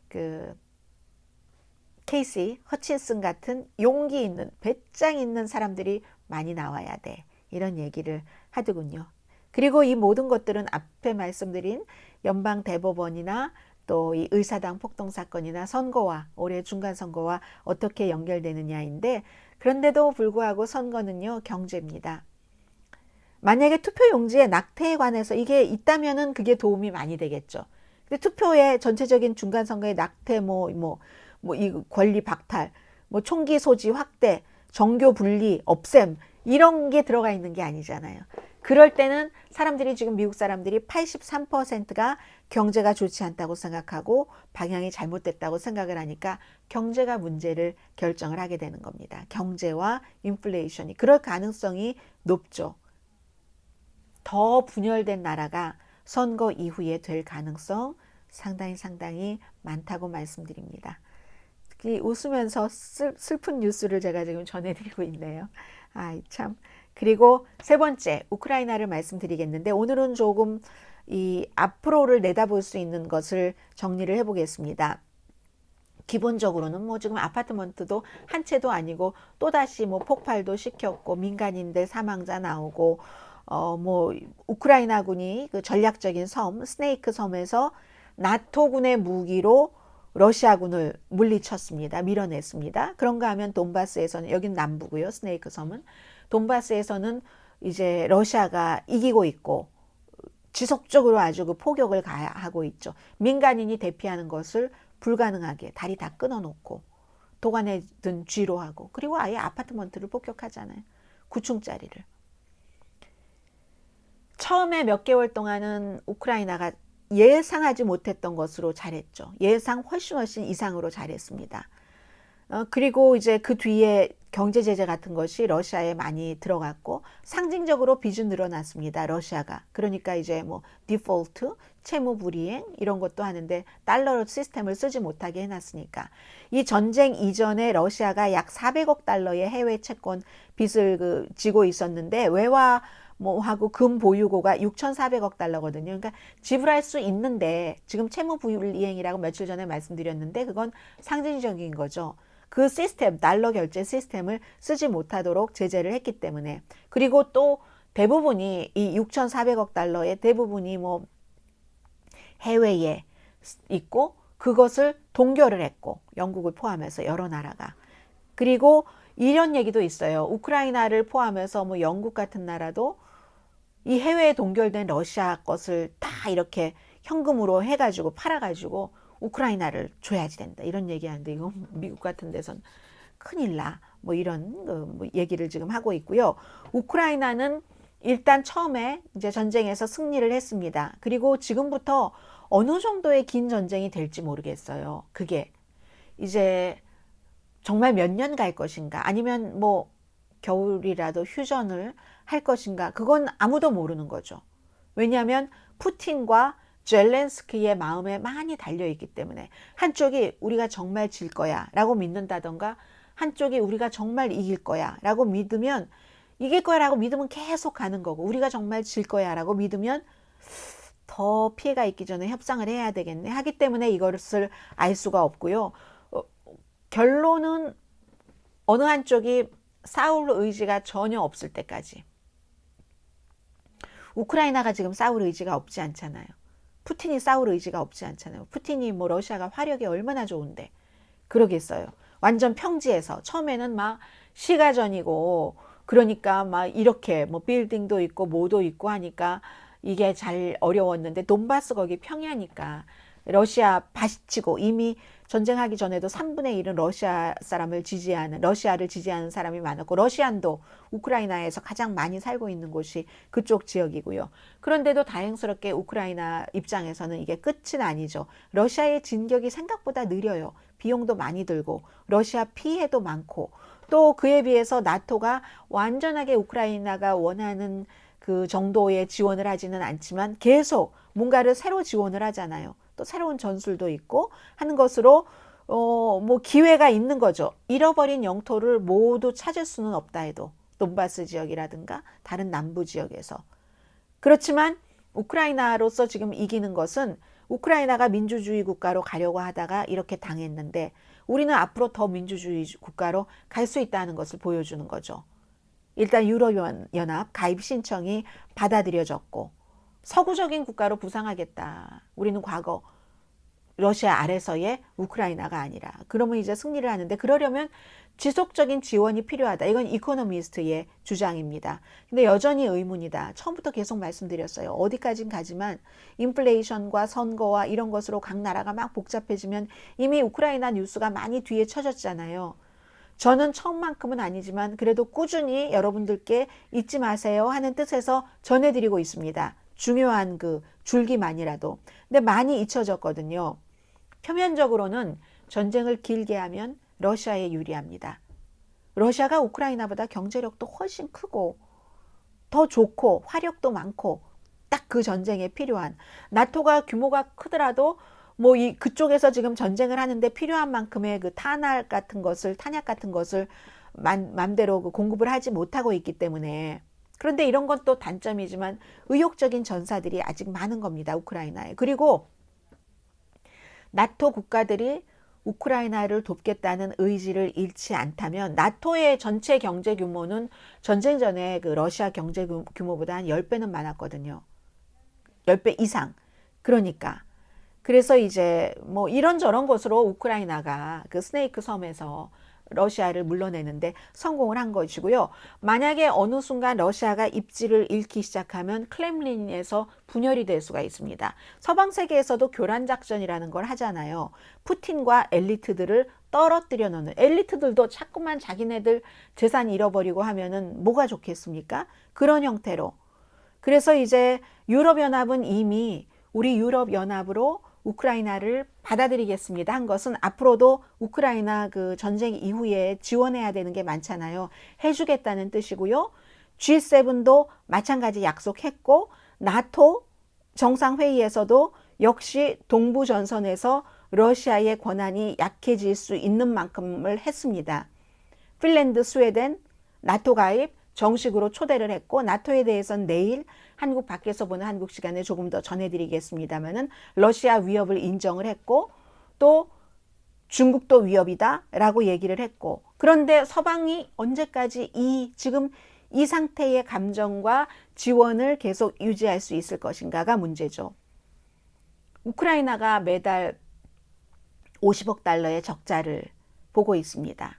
그 케이시 허친슨 같은 용기 있는 배짱 있는 사람들이 많이 나와야 돼. 이런 얘기를 하더군요. 그리고 이 모든 것들은 앞에 말씀드린 연방 대법원이나 또 이 의사당 폭동 사건이나 선거와 올해 중간선거와 어떻게 연결되느냐인데 그런데도 불구하고 선거는요 경제입니다. 만약에 투표용지에 낙태에 관해서 이게 있다면은 그게 도움이 많이 되겠죠. 근데 투표의 전체적인 중간선거의 낙태 이 권리 박탈, 뭐 총기 소지 확대, 정교 분리, 없앰 이런 게 들어가 있는 게 아니잖아요. 그럴 때는 사람들이 지금 미국 사람들이 83%가 경제가 좋지 않다고 생각하고 방향이 잘못됐다고 생각을 하니까 경제가 문제를 결정을 하게 되는 겁니다. 경제와 인플레이션이 그럴 가능성이 높죠. 더 분열된 나라가 선거 이후에 될 가능성 상당히 많다고 말씀드립니다. 특히 웃으면서 슬픈 뉴스를 제가 지금 전해드리고 있네요. 아이 참. 그리고 세 번째 우크라이나를 말씀드리겠는데 오늘은 조금 이 앞으로를 내다볼 수 있는 것을 정리를 해보겠습니다. 기본적으로는 뭐 지금 아파트먼트도 한 채도 아니고 또다시 뭐 폭발도 시켰고 민간인들 사망자 나오고 뭐 우크라이나군이 그 전략적인 섬 스네이크 섬에서 나토군의 무기로 러시아군을 물리쳤습니다. 밀어냈습니다. 그런가 하면 돈바스에서는 여긴 남부고요. 스네이크 섬은 돈바스에서는 이제 러시아가 이기고 있고 지속적으로 아주 그 포격을 가하고 있죠. 민간인이 대피하는 것을 불가능하게 다리 다 끊어놓고 도관에 든 쥐로 하고 그리고 아예 아파트먼트를 폭격하잖아요. 9층짜리를. 처음에 몇 개월 동안은 우크라이나가 예상하지 못했던 것으로 잘했죠. 예상 훨씬 이상으로 잘했습니다. 그리고 이제 그 뒤에 경제 제재 같은 것이 러시아에 많이 들어갔고 상징적으로 빚은 늘어났습니다. 러시아가. 그러니까 이제 뭐 디폴트, 채무 불이행 이런 것도 하는데 달러 시스템을 쓰지 못하게 해놨으니까 이 전쟁 이전에 러시아가 약 400억 달러의 해외 채권 빚을 지고 있었는데 외화 하고 금 보유고가 6,400억 달러거든요. 그러니까 지불할 수 있는데 지금 채무 불이행이라고 며칠 전에 말씀드렸는데 그건 상징적인 거죠. 그 시스템, 달러 결제 시스템을 쓰지 못하도록 제재를 했기 때문에 그리고 또 대부분이 이 6,400억 달러의 대부분이 뭐 해외에 있고 그것을 동결을 했고 영국을 포함해서 여러 나라가 그리고 이런 얘기도 있어요. 우크라이나를 포함해서 뭐 영국 같은 나라도 이 해외에 동결된 러시아 것을 다 이렇게 현금으로 해가지고 팔아가지고 우크라이나를 줘야지 된다 이런 얘기하는데 이건 미국 같은 데선 큰일 나 뭐 이런 얘기를 지금 하고 있고요. 우크라이나는 일단 처음에 이제 전쟁에서 승리를 했습니다. 그리고 지금부터 어느 정도의 긴 전쟁이 될지 모르겠어요. 그게 이제 정말 몇 년 갈 것인가 아니면 뭐 겨울이라도 휴전을 할 것인가 그건 아무도 모르는 거죠. 왜냐하면 푸틴과 젤렌스키의 마음에 많이 달려있기 때문에 한쪽이 우리가 정말 질 거야 라고 믿는다던가 한쪽이 우리가 정말 이길 거야 라고 믿으면 이길 거야 라고 믿으면 계속 가는 거고 우리가 정말 질 거야 라고 믿으면 더 피해가 있기 전에 협상을 해야 되겠네 하기 때문에 이것을 알 수가 없고요. 결론은 어느 한쪽이 싸울 의지가 전혀 없을 때까지 우크라이나가 지금 싸울 의지가 없지 않잖아요. 푸틴이 싸울 의지가 없지 않잖아요. 푸틴이 뭐 러시아가 화력이 얼마나 좋은데 그러겠어요. 완전 평지에서 처음에는 막 시가전이고 그러니까 막 이렇게 뭐 빌딩도 있고 뭐도 있고 하니까 이게 잘 어려웠는데 돈바스 거기 평야니까 러시아 바시치고 이미 전쟁하기 전에도 3분의 1은 러시아를 지지하는 사람이 많았고 러시안도 우크라이나에서 가장 많이 살고 있는 곳이 그쪽 지역이고요. 그런데도 다행스럽게 우크라이나 입장에서는 이게 끝은 아니죠. 러시아의 진격이 생각보다 느려요. 비용도 많이 들고 러시아 피해도 많고 또 그에 비해서 나토가 완전하게 우크라이나가 원하는 그 정도의 지원을 하지는 않지만 계속 뭔가를 새로 지원을 하잖아요. 또 새로운 전술도 있고 하는 것으로 뭐 기회가 있는 거죠. 잃어버린 영토를 모두 찾을 수는 없다 해도 돈바스 지역이라든가 다른 남부 지역에서. 그렇지만 우크라이나로서 지금 이기는 것은 우크라이나가 민주주의 국가로 가려고 하다가 이렇게 당했는데 우리는 앞으로 더 민주주의 국가로 갈 수 있다는 것을 보여주는 거죠. 일단 유럽연합 가입 신청이 받아들여졌고 서구적인 국가로 부상하겠다. 우리는 과거 러시아 아래서의 우크라이나가 아니라 그러면 이제 승리를 하는데 그러려면 지속적인 지원이 필요하다. 이건 이코노미스트의 주장입니다. 근데 여전히 의문이다. 처음부터 계속 말씀드렸어요. 어디까진 가지만 인플레이션과 선거와 이런 것으로 각 나라가 막 복잡해지면 이미 우크라이나 뉴스가 많이 뒤에 쳐졌잖아요. 저는 처음만큼은 아니지만 그래도 꾸준히 여러분들께 잊지 마세요 하는 뜻에서 전해드리고 있습니다. 중요한 그 줄기만이라도. 근데 많이 잊혀졌거든요. 표면적으로는 전쟁을 길게 하면 러시아에 유리합니다. 러시아가 우크라이나보다 경제력도 훨씬 크고 더 좋고 화력도 많고 딱 그 전쟁에 필요한 나토가 규모가 크더라도 뭐 그쪽에서 지금 전쟁을 하는데 필요한 만큼의 그 탄약 같은 것을 맘대로 그 공급을 하지 못하고 있기 때문에 그런데 이런 건 또 단점이지만 의욕적인 전사들이 아직 많은 겁니다. 우크라이나에. 그리고 나토 국가들이 우크라이나를 돕겠다는 의지를 잃지 않다면 나토의 전체 경제 규모는 전쟁 전에 그 러시아 경제 규모보다 한 10배는 많았거든요. 10배 이상. 그러니까 그래서 이제 뭐 이런저런 것으로 우크라이나가 그 스네이크 섬에서 러시아를 물러내는데 성공을 한 것이고요. 만약에 어느 순간 러시아가 입지를 잃기 시작하면 크렘린에서 분열이 될 수가 있습니다. 서방 세계에서도 교란작전이라는 걸 하잖아요. 푸틴과 엘리트들을 떨어뜨려 놓는 엘리트들도 자꾸만 자기네들 재산 잃어버리고 하면은 뭐가 좋겠습니까? 그런 형태로. 그래서 이제 유럽연합은 이미 우리 유럽연합으로 우크라이나를 받아들이겠습니다 한 것은 앞으로도 우크라이나 그 전쟁 이후에 지원해야 되는 게 많잖아요. 해주겠다는 뜻이고요. G7도 마찬가지 약속했고 나토 정상회의에서도 역시 동부전선에서 러시아의 권한이 약해질 수 있는 만큼을 했습니다. 핀란드, 스웨덴, 나토 가입 정식으로 초대를 했고 나토에 대해서는 내일 한국 밖에서 보는 한국 시간에 조금 더 전해드리겠습니다만은 러시아 위협을 인정을 했고 또 중국도 위협이다 라고 얘기를 했고 그런데 서방이 언제까지 지금 이 상태의 감정과 지원을 계속 유지할 수 있을 것인가가 문제죠. 우크라이나가 매달 50억 달러의 적자를 보고 있습니다.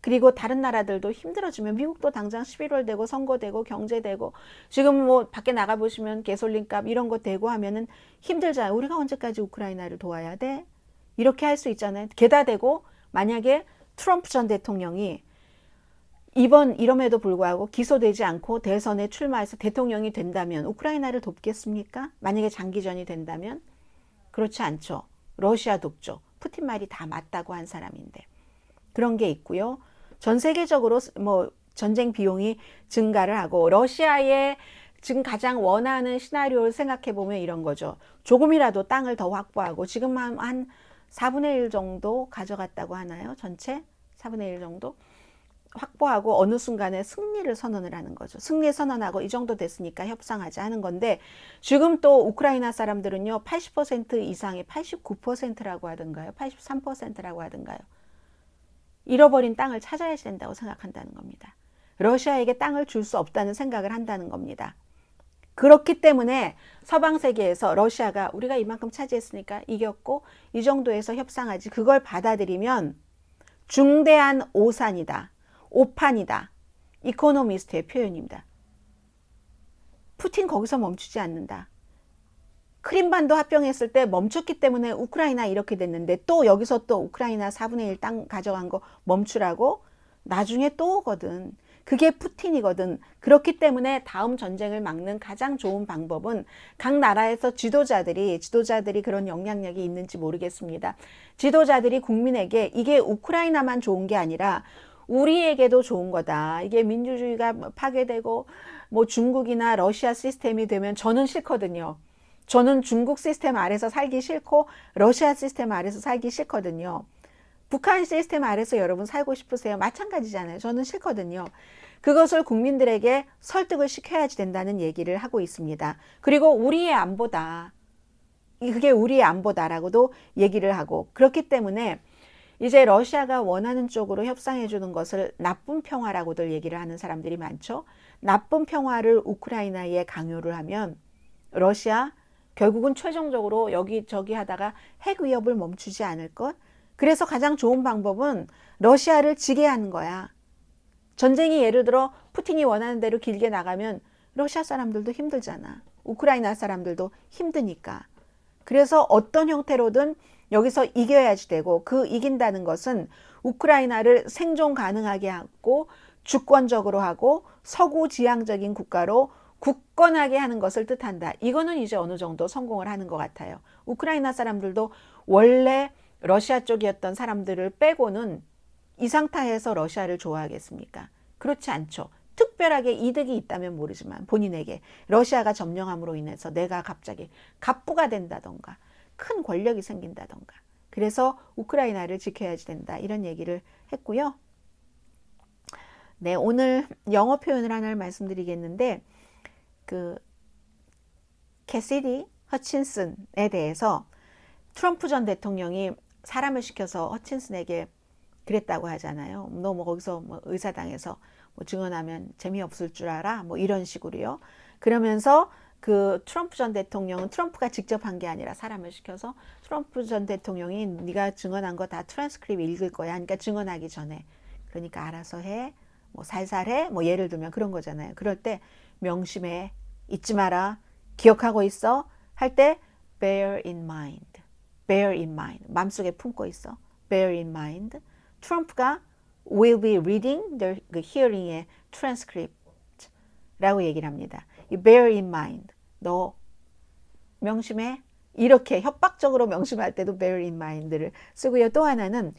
그리고 다른 나라들도 힘들어지면 미국도 당장 11월 되고 선거 되고 경제 되고 지금 뭐 밖에 나가보시면 가솔린 값 이런 거 되고 하면은 힘들잖아요. 우리가 언제까지 우크라이나를 도와야 돼? 이렇게 할 수 있잖아요. 게다 대고 만약에 트럼프 전 대통령이 이럼에도 불구하고 기소되지 않고 대선에 출마해서 대통령이 된다면 우크라이나를 돕겠습니까? 만약에 장기전이 된다면? 그렇지 않죠. 러시아 돕죠. 푸틴 말이 다 맞다고 한 사람인데. 그런 게 있고요. 전 세계적으로 뭐 전쟁 비용이 증가를 하고 러시아의 지금 가장 원하는 시나리오를 생각해 보면 이런 거죠. 조금이라도 땅을 더 확보하고 지금 한 4분의 1 정도 가져갔다고 하나요? 전체 4분의 1 정도 확보하고 어느 순간에 승리를 선언을 하는 거죠. 승리 선언하고 이 정도 됐으니까 협상하자 하는 건데, 지금 또 우크라이나 사람들은요 80% 이상이 89%라고 하던가요, 83%라고 하던가요, 잃어버린 땅을 찾아야 된다고 생각한다는 겁니다. 러시아에게 땅을 줄 수 없다는 생각을 한다는 겁니다. 그렇기 때문에 서방 세계에서 러시아가 우리가 이만큼 차지했으니까 이겼고 이 정도에서 협상하지, 그걸 받아들이면 중대한 오산이다, 오판이다. 이코노미스트의 표현입니다. 푸틴 거기서 멈추지 않는다. 크림반도 합병했을 때 멈췄기 때문에 우크라이나 이렇게 됐는데, 또 여기서 또 우크라이나 4분의 1 땅 가져간 거 멈추라고 나중에 또 오거든. 그게 푸틴이거든. 그렇기 때문에 다음 전쟁을 막는 가장 좋은 방법은 각 나라에서 지도자들이 그런 영향력이 있는지 모르겠습니다. 지도자들이 국민에게 이게 우크라이나만 좋은 게 아니라 우리에게도 좋은 거다. 이게 민주주의가 파괴되고 뭐 중국이나 러시아 시스템이 되면 저는 싫거든요. 저는 중국 시스템 아래서 살기 싫고 러시아 시스템 아래서 살기 싫거든요. 북한 시스템 아래서 여러분 살고 싶으세요? 마찬가지잖아요. 저는 싫거든요. 그것을 국민들에게 설득을 시켜야지 된다는 얘기를 하고 있습니다. 그리고 우리의 안보다, 그게 우리의 안보다라고도 얘기를 하고, 그렇기 때문에 이제 러시아가 원하는 쪽으로 협상해 주는 것을 나쁜 평화라고들 얘기를 하는 사람들이 많죠. 나쁜 평화를 우크라이나에 강요를 하면 러시아 결국은 최종적으로 여기저기 하다가 핵 위협을 멈추지 않을 것. 그래서 가장 좋은 방법은 러시아를 지게 하는 거야. 전쟁이 예를 들어 푸틴이 원하는 대로 길게 나가면 러시아 사람들도 힘들잖아. 우크라이나 사람들도 힘드니까. 그래서 어떤 형태로든 여기서 이겨야지 되고, 그 이긴다는 것은 우크라이나를 생존 가능하게 하고 주권적으로 하고 서구지향적인 국가로 굳건하게 하는 것을 뜻한다. 이거는 이제 어느 정도 성공을 하는 것 같아요. 우크라이나 사람들도 원래 러시아 쪽이었던 사람들을 빼고는 이 상태에서 러시아를 좋아하겠습니까? 그렇지 않죠. 특별하게 이득이 있다면 모르지만 본인에게 러시아가 점령함으로 인해서 내가 갑자기 갑부가 된다던가 큰 권력이 생긴다던가, 그래서 우크라이나를 지켜야지 된다, 이런 얘기를 했고요. 네, 오늘 영어 표현을 하나 말씀드리겠는데, 그 캐시디 허친슨에 대해서 트럼프 전 대통령이 사람을 시켜서 허친슨에게 그랬다고 하잖아요. 너 뭐 거기서 뭐 의사당에서 뭐 증언하면 재미없을 줄 알아? 뭐 이런 식으로요. 그러면서 그 트럼프 전 대통령은 트럼프가 직접 한 게 아니라 사람을 시켜서, 트럼프 전 대통령이 네가 증언한 거 다 트랜스크립 읽을 거야. 그러니까 증언하기 전에. 그러니까 알아서 해. 뭐 살살 해. 뭐 예를 들면 그런 거잖아요. 그럴 때 명심해. 잊지 마라. 기억하고 있어. 할 때 bear in mind. bear in mind. 마음속에 품고 있어. bear in mind. 트럼프가 will be reading the hearing의 transcript 라고 얘기를 합니다. bear in mind. 너 명심해. 이렇게 협박적으로 명심할 때도 bear in mind를 쓰고요. 또 하나는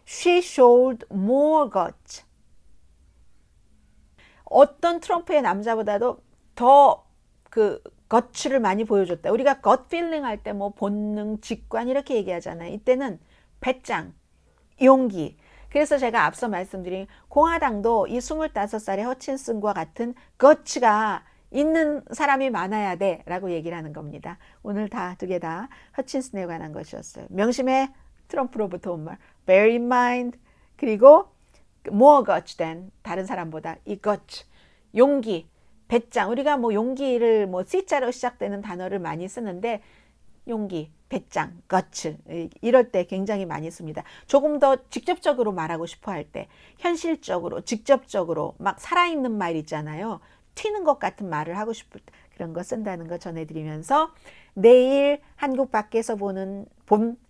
she showed more guts. 어떤 트럼프의 남자보다도 더 그 gut를 많이 보여줬다. 우리가 gut feeling 할 때 뭐 본능, 직관 이렇게 얘기하잖아요. 이때는 배짱, 용기. 그래서 제가 앞서 말씀드린 공화당도 이 25살의 허친슨과 같은 거치가 있는 사람이 많아야 돼 라고 얘기를 하는 겁니다. 오늘 다 두 개 다 허친슨에 관한 것이었어요. 명심해. 트럼프로부터 온 말 bear in mind. 그리고 more guts than, 다른 사람보다 이 guts, 용기, 배짱. 우리가 뭐 용기를 뭐 C자로 시작되는 단어를 많이 쓰는데 용기, 배짱, guts 이럴 때 굉장히 많이 씁니다. 조금 더 직접적으로 말하고 싶어 할 때, 현실적으로, 직접적으로 막 살아있는 말 있잖아요. 튀는 것 같은 말을 하고 싶을 때 그런 거 쓴다는 거 전해드리면서 내일 한국 밖에서 본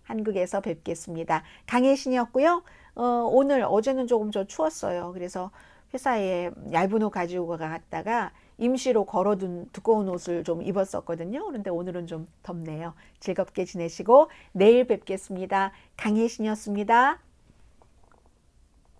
한국에서 뵙겠습니다. 강혜신이었고요. 어제는 조금 추웠어요. 그래서 회사에 얇은 옷 가지고 갔다가 임시로 걸어둔 두꺼운 옷을 좀 입었었거든요. 그런데 오늘은 좀 덥네요. 즐겁게 지내시고 내일 뵙겠습니다. 강혜신이었습니다.